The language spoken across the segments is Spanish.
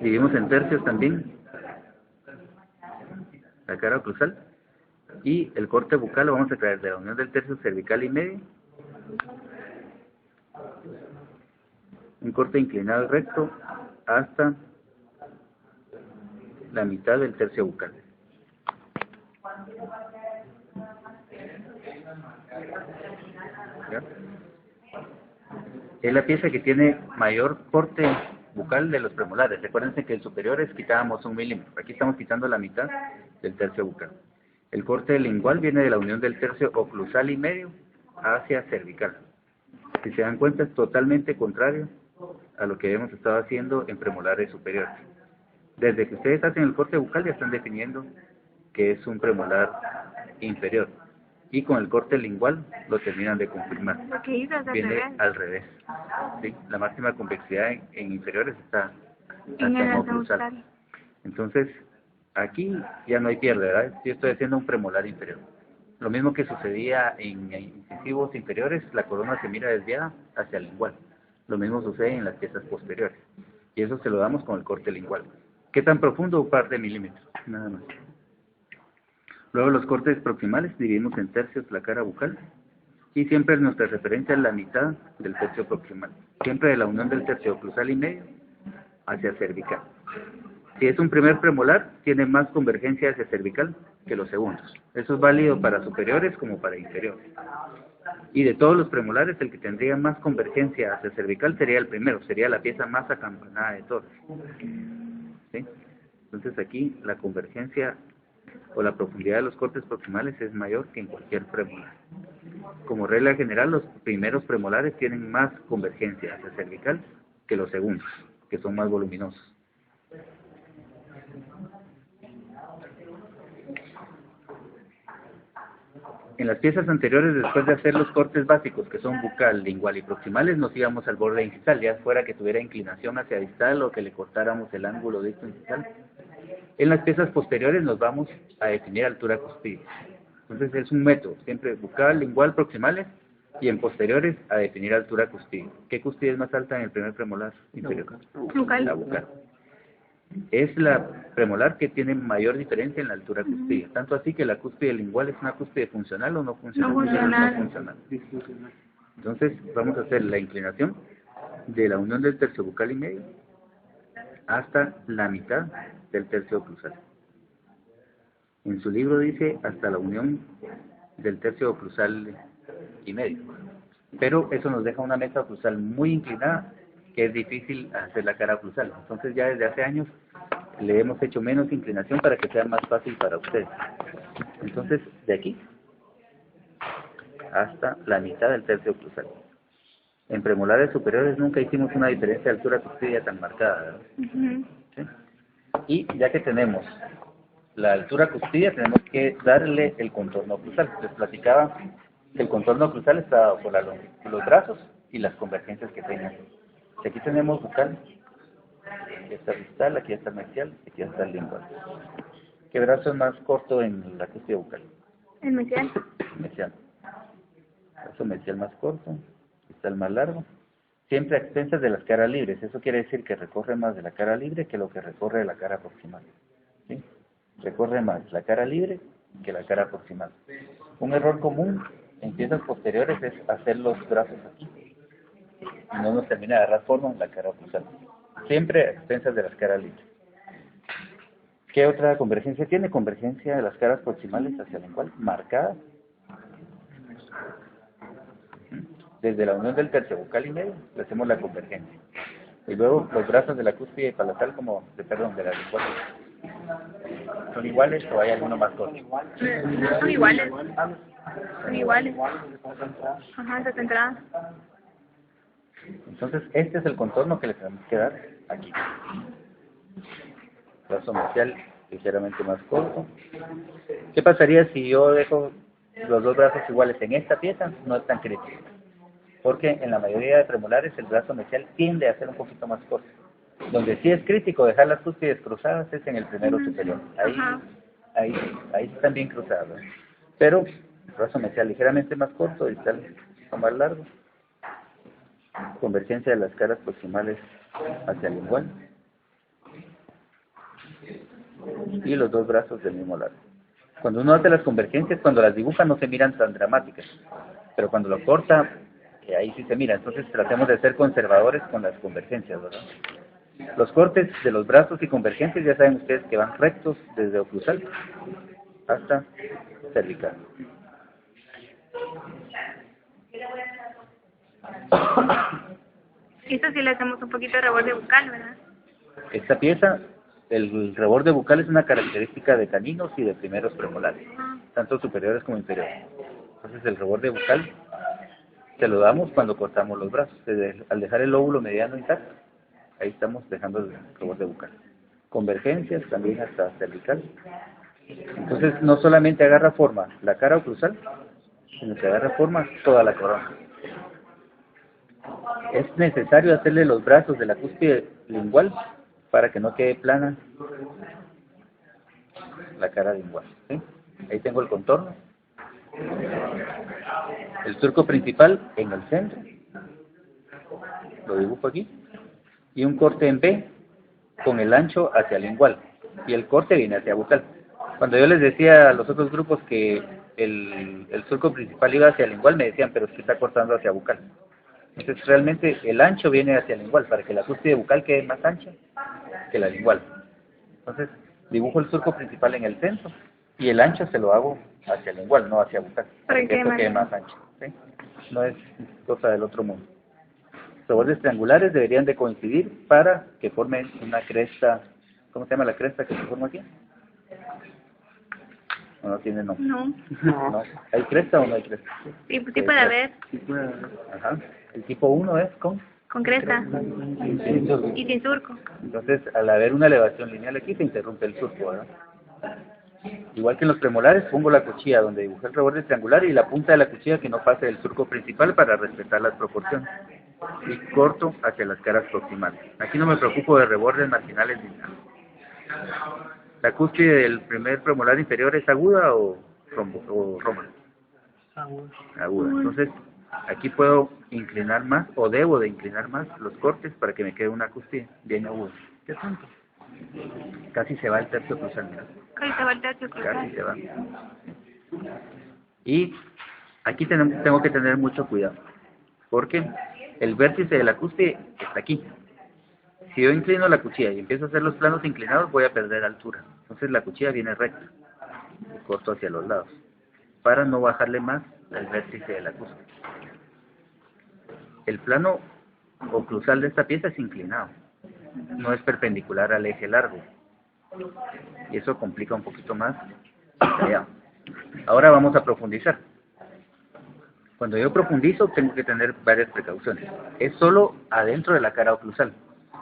Dividimos en tercios también la cara oclusal. Y el corte bucal lo vamos a traer de la unión del tercio cervical y medio. Un corte inclinado recto hasta la mitad del tercio bucal. ¿Ya? Es la pieza que tiene mayor corte bucal de los premolares. Recuérdense que el superior es quitábamos 1 milímetro. Aquí estamos quitando la mitad del tercio bucal. El corte lingual viene de la unión del tercio oclusal y medio hacia cervical. Si se dan cuenta, es totalmente contrario a lo que hemos estado haciendo en premolares superiores. Desde que ustedes hacen el corte bucal ya están definiendo que es un premolar inferior. Y con el corte lingual lo terminan de confirmar. Viene al revés. ¿Sí? La máxima convexidad en inferiores está en el oclusal. Entonces, aquí ya no hay pierde, ¿verdad? Yo estoy haciendo un premolar inferior. Lo mismo que sucedía en incisivos inferiores, la corona se mira desviada hacia el lingual. Lo mismo sucede en las piezas posteriores. Y eso se lo damos con el corte lingual. ¿Qué tan profundo? Un par de milímetros, nada más. Luego los cortes proximales, dividimos en tercios la cara bucal. Y siempre nuestra referencia es la mitad del tercio proximal. Siempre de la unión del tercio oclusal y medio hacia cervical. Si es un primer premolar, tiene más convergencia hacia cervical que los segundos. Eso es válido para superiores como para inferiores. Y de todos los premolares, el que tendría más convergencia hacia cervical sería el primero, sería la pieza más acampanada de todas. ¿Sí? Entonces aquí la convergencia o la profundidad de los cortes proximales es mayor que en cualquier premolar. Como regla general, los primeros premolares tienen más convergencia hacia cervical que los segundos, que son más voluminosos. En las piezas anteriores, después de hacer los cortes básicos, que son bucal, lingual y proximales, nos íbamos al borde incisal, ya fuera que tuviera inclinación hacia distal o que le cortáramos el ángulo distal incisal. En las piezas posteriores nos vamos a definir altura cuspide. Entonces es un método, siempre bucal, lingual, proximales, y en posteriores a definir altura cuspide. ¿Qué cuspide es más alta en el primer premolar inferior? Bucal. La bucal. Es la premolar que tiene mayor diferencia en la altura cuspide. Tanto así que la cúspide lingual es una cúspide funcional o no funcional. No funcional. Entonces vamos a hacer la inclinación de la unión del tercio bucal y medio hasta la mitad del tercio oclusal. En su libro dice hasta la unión del tercio oclusal y medio. Pero eso nos deja una mesa oclusal muy inclinada, que es difícil hacer la cara oclusal. Entonces ya desde hace años le hemos hecho menos inclinación para que sea más fácil para ustedes. Entonces, de aquí hasta la mitad del tercio oclusal. En premolares superiores nunca hicimos una diferencia de altura cuspidia tan marcada, ¿verdad? ¿Sí? Y ya que tenemos la altura cuspidia, tenemos que darle el contorno oclusal. Les platicaba que el contorno oclusal está dado por la longitud de los brazos y las convergencias que tengan. Si aquí tenemos bucal, aquí está distal, aquí está mesial, aquí está lingual. ¿Qué brazo es más corto en la cúspide bucal? El mesial. Mesial. Brazo mesial más corto, distal más largo. Siempre a expensas de las caras libres. Eso quiere decir que recorre más de la cara libre que lo que recorre de la cara proximal. ¿Sí? Recorre más la cara libre que la cara proximal. Un error común en piezas posteriores es hacer los brazos aquí. Y no nos termina de agarrar forma en la cara oclusal. Siempre a expensas de las caras libres. ¿Qué otra convergencia tiene? Convergencia de las caras proximales hacia la lingual, marcada. Desde la unión del tercio bucal y medio, le hacemos la convergencia. Y luego los brazos de la cúspide palatal, de la lingual. ¿Son iguales o hay alguno más corto? No son iguales. Son iguales. Ajá, esa entrada. Entonces, este es el contorno que le tenemos que dar aquí. Brazo mesial ligeramente más corto. ¿Qué pasaría si yo dejo los dos brazos iguales en esta pieza? No es tan crítico. Porque en la mayoría de premolares el brazo mesial tiende a ser un poquito más corto. Donde sí es crítico dejar las cúspides cruzadas es en el primero superior. Ahí están bien cruzadas, ¿no? Pero el brazo mesial ligeramente más corto, distal más largo. Convergencia de las caras proximales hacia el lingual. y los dos brazos del mismo lado. Cuando uno hace las convergencias, cuando las dibuja no se miran tan dramáticas, pero cuando lo corta, ahí sí se mira. Entonces tratemos de ser conservadores con las convergencias, ¿verdad? Los cortes de los brazos y convergencias ya saben ustedes que van rectos desde oclusal hasta cervical. Esto sí le hacemos un poquito de reborde bucal, ¿verdad? Esta pieza, el reborde bucal es una característica de caninos y de primeros premolares, tanto superiores como inferiores. Entonces el reborde bucal se lo damos cuando cortamos los brazos. Al dejar el lóbulo mediano intacto, ahí estamos dejando el reborde bucal. Convergencias también hasta cervical. Entonces no solamente agarra forma la cara oclusal, sino que agarra forma toda la corona. Es necesario hacerle los brazos de la cúspide lingual para que no quede plana la cara lingual, ¿sí? Ahí tengo el contorno. El surco principal en el centro, lo dibujo aquí, y un corte en B con el ancho hacia lingual, y el corte viene hacia bucal. Cuando yo les decía a los otros grupos que el surco principal iba hacia lingual, me decían, pero es que está cortando hacia bucal. Entonces realmente el ancho viene hacia lingual, para que la cúspide bucal quede más ancha que la lingual. Entonces dibujo el surco principal en el centro, y el ancho se lo hago hacia lingual, no hacia bucal, para que esto quede más ancho, ¿sí? No es cosa del otro mundo. Los bordes triangulares deberían de coincidir para que formen una cresta. ¿Cómo se llama la cresta que se forma aquí? No tiene nombre. No. ¿Hay cresta o no hay cresta? Sí, sí puede haber. Ajá. El tipo 1 es con cresta y sin surco. Entonces, al haber una elevación lineal aquí, se interrumpe el surco, ¿verdad? Igual que en los premolares, pongo la cuchilla donde dibujé el reborde triangular y la punta de la cuchilla que no pase del surco principal para respetar las proporciones. Y corto hacia las caras proximales. Aquí no me preocupo de rebordes marginales ni nada. ¿La cúspide del primer premolar inferior es aguda o roma? Aguda. Entonces, aquí puedo inclinar más, o debo de inclinar más los cortes para que me quede una cúspide bien aguda. ¿Qué tanto? Casi se va el tercio cruzal, ¿no? Casi se va el tercio cruzal. Casi se va. Y aquí tengo que tener mucho cuidado, porque el vértice de la cúspide está aquí. Si yo inclino la cuchilla y empiezo a hacer los planos inclinados, voy a perder altura. Entonces la cuchilla viene recta, y corto hacia los lados, para no bajarle más al vértice de la cúspide. El plano oclusal de esta pieza es inclinado, no es perpendicular al eje largo, y eso complica un poquito más el tallado. Ahora vamos a profundizar. Cuando yo profundizo tengo que tener varias precauciones. Es solo adentro de la cara oclusal.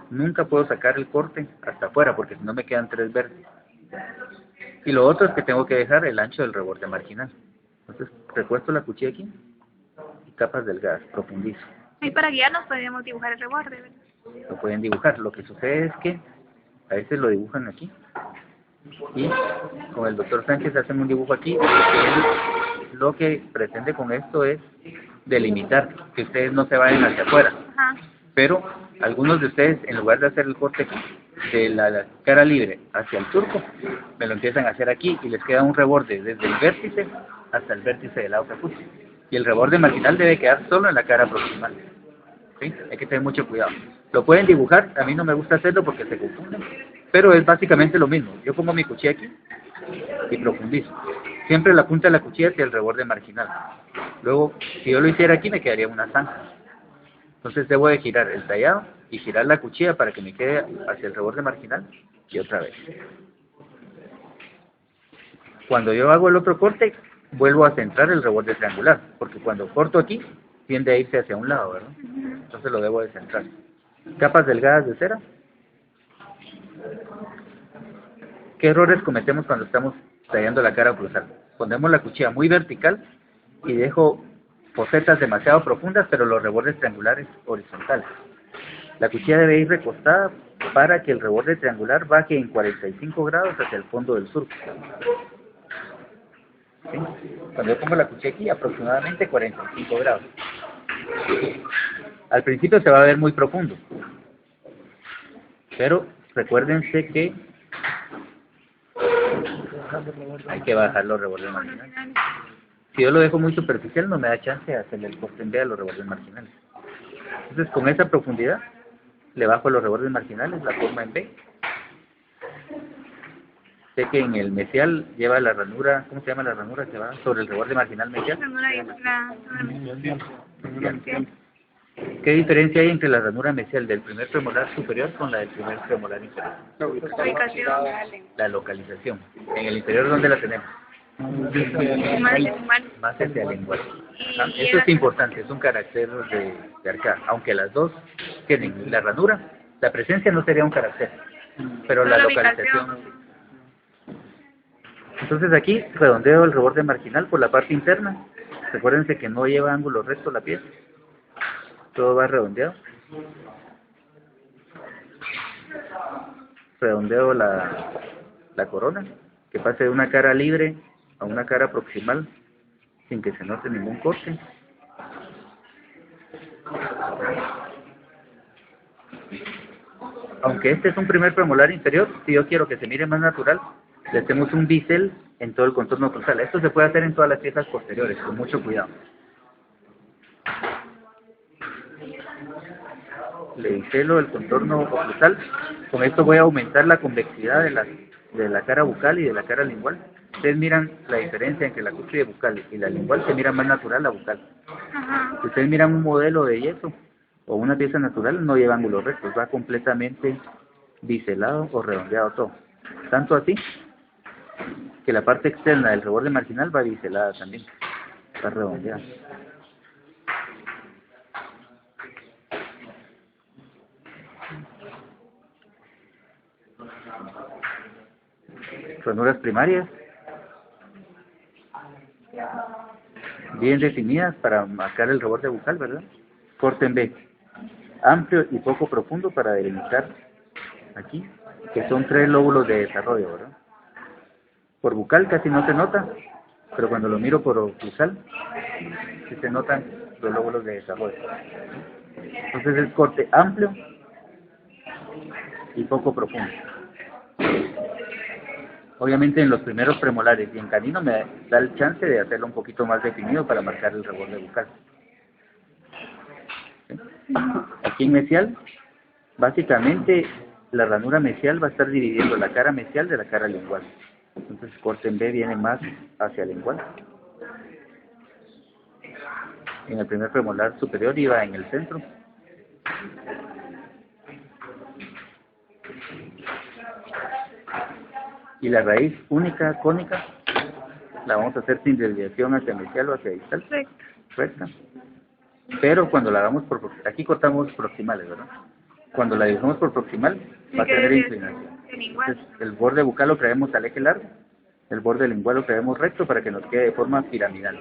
Nunca puedo sacar el corte hasta afuera porque si no me quedan 3 vértices. Y lo otro es que tengo que dejar el ancho del reborde marginal. Entonces recuesto la cuchilla aquí y capas delgadas, profundizo. Y para guiarnos podemos dibujar el reborde, ¿verdad? Lo pueden dibujar. Lo que sucede es que a veces lo dibujan aquí y con el doctor Sánchez hacen un dibujo aquí. Él lo que pretende con esto es delimitar, que ustedes no se vayan hacia afuera. Ajá. Pero algunos de ustedes, en lugar de hacer el corte de la cara libre hacia el surco, me lo empiezan a hacer aquí y les queda un reborde desde el vértice hasta el vértice de la otra cúspide. Y el reborde marginal debe quedar solo en la cara proximal. ¿Sí? Hay que tener mucho cuidado. Lo pueden dibujar, a mí no me gusta hacerlo porque se confunden, pero es básicamente lo mismo. Yo pongo mi cuchilla aquí y profundizo. Siempre la punta de la cuchilla hacia el reborde marginal. Luego, si yo lo hiciera aquí, me quedaría una zanja. Entonces debo de girar el tallado y girar la cuchilla para que me quede hacia el reborde marginal y otra vez. Cuando yo hago el otro corte, vuelvo a centrar el reborde triangular, porque cuando corto aquí, tiende a irse hacia un lado, ¿verdad? Entonces lo debo de centrar. Capas delgadas de cera. ¿Qué errores cometemos cuando estamos tallando la cara oclusal? Ponemos la cuchilla muy vertical y dejo fosetas demasiado profundas, pero los rebordes triangulares horizontales. La cuchilla debe ir recostada para que el reborde triangular baje en 45 grados hacia el fondo del surco. ¿Sí? Cuando yo pongo la cuchilla aquí, aproximadamente 45 grados. Al principio se va a ver muy profundo, pero recuérdense que Hay que bajar los rebordes marginales. Si yo lo dejo muy superficial, no me da chance de hacerle el corte en B a los rebordes marginales. Entonces, con esa profundidad, le bajo los rebordes marginales, la forma en B. Sé que en el mesial lleva la ranura, ¿cómo se llama la ranura que va sobre el reborde marginal mesial? Mesial. ¿Qué diferencia hay entre la ranura mesial del primer premolar superior con la del primer premolar inferior? La localización. En el inferior, ¿dónde la tenemos? Más hacia el lingual. Eso es importante, es un carácter de arcada. Aunque las dos tienen la ranura, la presencia no sería un carácter, pero la localización sí. Entonces aquí redondeo el reborde marginal por la parte interna. Recuérdense que no lleva ángulo recto la pieza. Todo va redondeado. Redondeo la corona, que pase de una cara libre a una cara proximal sin que se note ningún corte. Aunque este es un primer premolar inferior, si yo quiero que se mire más natural, le hacemos un bisel en todo el contorno frontal. Esto se puede hacer en todas las piezas posteriores, con mucho cuidado. Le biselo el contorno oclusal. Con esto voy a aumentar la convexidad de la cara bucal y de la cara lingual. Ustedes miran la diferencia entre la cúspide bucal y la lingual, se mira más natural la bucal. Si ustedes miran un modelo de yeso o una pieza natural, no lleva ángulos rectos, va completamente biselado o redondeado todo. Tanto así que la parte externa del reborde marginal va biselada también, está redondeada. Ranuras primarias bien definidas para marcar el reborde bucal, ¿verdad? Corte en B, amplio y poco profundo para delimitar aquí, que son 3 lóbulos de desarrollo, ¿verdad? Por bucal casi no se nota, pero cuando lo miro por oclusal, sí se notan los lóbulos de desarrollo. Entonces es corte amplio y poco profundo. Obviamente en los primeros premolares y en canino me da el chance de hacerlo un poquito más definido para marcar el reborde bucal. ¿Sí? Aquí en mesial, básicamente la ranura mesial va a estar dividiendo la cara mesial de la cara lingual. Entonces corte en B viene más hacia lingual. En el primer premolar superior iba en el centro. Y la raíz única cónica la vamos a hacer sin desviación hacia mesial o hacia distal. Recta. Pero cuando la hagamos por aquí cortamos proximales, ¿verdad? Cuando la dibujamos por proximal va a tener inclinación. Entonces, el borde bucal lo traemos al eje largo, el borde lingual lo traemos recto para que nos quede de forma piramidal.